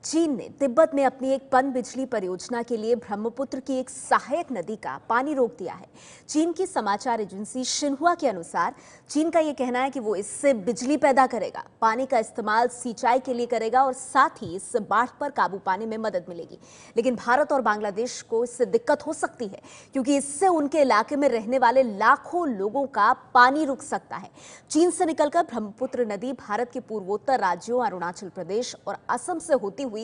चीन ने तिब्बत में अपनी एक पनबिजली परियोजना के लिए ब्रह्मपुत्र की एक सहायक नदी का पानी रोक दिया है। चीन की समाचार एजेंसी शिन्हुआ के अनुसार चीन का यह कहना है कि वो इससे बिजली पैदा करेगा, पानी का इस्तेमाल सिंचाई के लिए करेगा और साथ ही इससे बाढ़ पर काबू पाने में मदद मिलेगी। लेकिन भारत और बांग्लादेश को इससे दिक्कत हो सकती है, क्योंकि इससे उनके इलाके में रहने वाले लाखों लोगों का पानी रुक सकता है। चीन से निकलकर ब्रह्मपुत्र नदी भारत के पूर्वोत्तर राज्यों अरुणाचल प्रदेश और असम से होती हुई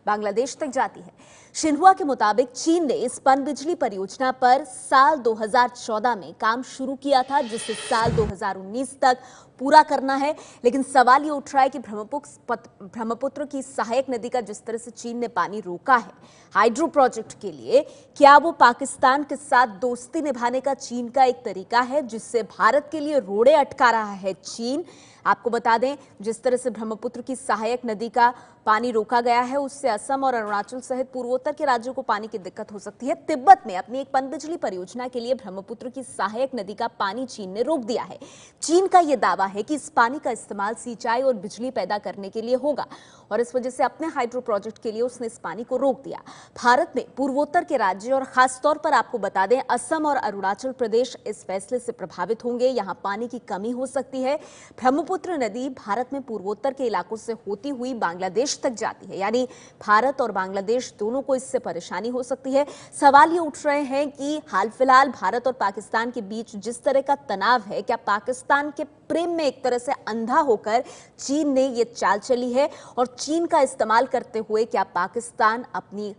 बांग्लादेश तक जाती है। शिन्हुआ के मुताबिक चीन ने इस पनबिजली परियोजना पर साल 2014 में काम शुरू किया था, जिसे साल 2019 तक पूरा करना है। लेकिन सवाल ये उठ रहा है कि ब्रह्मपुत्र की सहायक नदी का जिस तरह से चीन ने पानी रोका है हाइड्रो प्रोजेक्ट के लिए, क्या वो पाकिस्तान के साथ दोस्ती निभाने का चीन का एक तरीका है, जिससे भारत के लिए रोड़े अटका रहा है चीन? आपको बता दें, जिस तरह से ब्रह्मपुत्र की सहायक नदी का पानी रोका गया है, उससे असम और अरुणाचल सहित पूर्वोत्तर के राज्यों को पानी की दिक्कत हो सकती है। तिब्बत में अपनी एक पनबिजली परियोजना के लिए ब्रह्मपुत्र की सहायक नदी का पानी चीन ने रोक दिया है। चीन का यह दावा है कि इस पानी का इस्तेमाल सिंचाई और बिजली पैदा करने के लिए होगा और इस वजह से अपने हाइड्रो प्रोजेक्ट के लिए उसने इस पानी को रोक दिया। भारत में पूर्वोत्तर के राज्य और खासतौर पर आपको बता दें, असम और अरुणाचल प्रदेश इस फैसले से प्रभावित होंगे। यहां पानी की कमी हो सकती है। ब्रह्मपुत्र नदी भारत में पूर्वोत्तर के इलाकों से होती हुई बांग्लादेश तक जाती है, यानी भारत और बांग्लादेश दोनों को इससे परेशानी हो सकती है। सवाल ये उठ रहे हैं कि हाल फिलहाल भारत और पाकिस्तान के बीच जिस तरह का तनाव है, क्या पाकिस्तान के प्रेम में एक तरह से अंधा होकर चीन ने ये चाल चली है और चीन का इस्तेमाल करते हुए क्या पाकिस्तान अपनी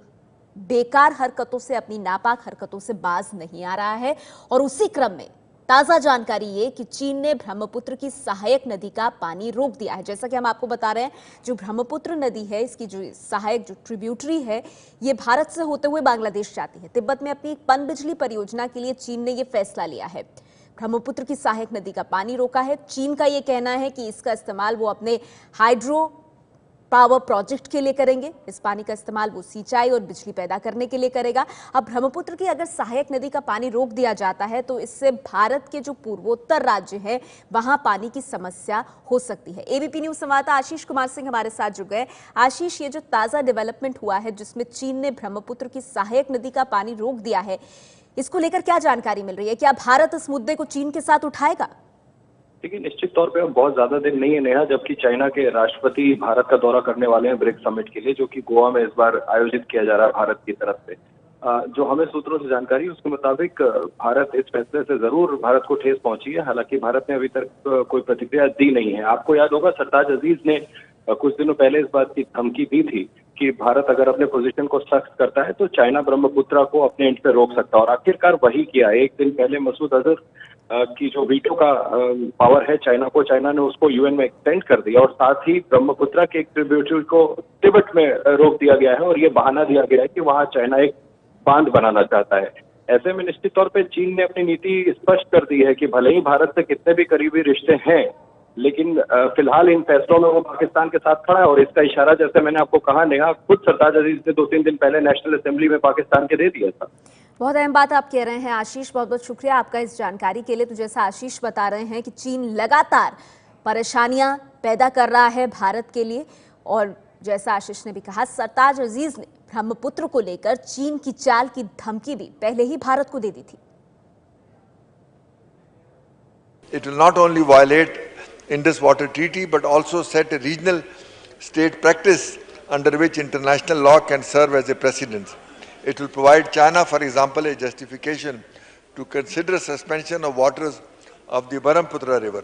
बेकार हरकतों से, अपनी नापाक हरकतों से बाज नहीं आ रहा है? और उसी क्रम में ताजा जानकारी ये कि चीन ने ब्रह्मपुत्र की सहायक नदी का पानी रोक दिया है। जैसा कि हम आपको बता रहे हैं, जो ब्रह्मपुत्र नदी है, इसकी जो सहायक जो ट्रिब्यूटरी है, ये भारत से होते हुए बांग्लादेश जाती है। तिब्बत में अपनी पनबिजली परियोजना के लिए चीन ने यह फैसला लिया है। ब्रह्मपुत्र की सहायक नदी का पानी रोका है। चीन का यह कहना है कि इसका इस्तेमाल वो अपने हाइड्रो पावर प्रोजेक्ट के लिए करेंगे। इस पानी का इस्तेमाल वो सिंचाई और बिजली पैदा करने के लिए करेगा। अब ब्रह्मपुत्र की अगर सहायक नदी का पानी रोक दिया जाता है तो इससे भारत के जो पूर्वोत्तर राज्य हैं वहां पानी की समस्या हो सकती है। एबीपी न्यूज संवाददाता आशीष कुमार सिंह हमारे साथ जुड़ गए। आशीष, ये जो ताजा डेवलपमेंट हुआ है जिसमें चीन ने ब्रह्मपुत्र की सहायक नदी का पानी रोक दिया है, इसको लेकर क्या जानकारी मिल रही है? क्या भारत इस मुद्दे को चीन के साथ उठाएगा? देखिए, निश्चित तौर पे अब बहुत ज्यादा दिन नहीं है नेहा, जबकि चाइना के राष्ट्रपति भारत का दौरा करने वाले हैं ब्रिक्स समिट के लिए, जो कि गोवा में इस बार आयोजित किया जा रहा है भारत की तरफ से। जो हमें सूत्रों से जानकारी है उसके मुताबिक भारत इस फैसले से जरूर भारत को ठेस पहुंची है। हालांकि भारत ने अभी तक कोई प्रतिक्रिया दी नहीं है। आपको याद होगा, सरताज अजीज ने कुछ दिनों पहले इस बात की धमकी दी थी कि भारत अगर अपने पोजीशन को सख्त करता है तो चाइना ब्रह्मपुत्र को अपने एंड पे रोक सकता है, और आखिरकार वही किया। एक दिन पहले मसूद अजहर की जो वीटो का पावर है चाइना ने उसको यूएन में एक्सटेंड कर दिया, और साथ ही ब्रह्मपुत्र के एक ट्रिब्यूटरी को तिब्बत में रोक दिया गया है, और ये बहाना दिया गया है कि वहां चाइना एक बांध बनाना चाहता है। ऐसे में निश्चित तौर पे चीन ने अपनी नीति स्पष्ट कर दी है कि भले ही भारत से कितने भी करीबी रिश्ते हैं, लेकिन फिलहाल इन फैसलों में वो पाकिस्तान के साथ खड़ा है। और इसका इशारा, जैसे मैंने आपको कहा नेहा, खुद सरताज अजीज ने 2-3 दिन पहले नेशनल असेंबली में पाकिस्तान के दे दिया था। बहुत अहम बात आप कह रहे हैं आशीष, बहुत बहुत शुक्रिया आपका इस जानकारी के लिए। तो जैसा आशीष बता रहे हैं कि चीन लगातार परेशानियां पैदा कर रहा है भारत के लिए, और जैसा आशीष ने भी कहा, सरताज अजीज ने ब्रह्मपुत्र को लेकर चीन की चाल की धमकी भी पहले ही भारत को दे दी थी। It will not only violate Indus Water Treaty but also set a regional state practice under which international law can serve as a precedent. It will provide China, for example, a justification to consider suspension of waters of the Brahmaputra river.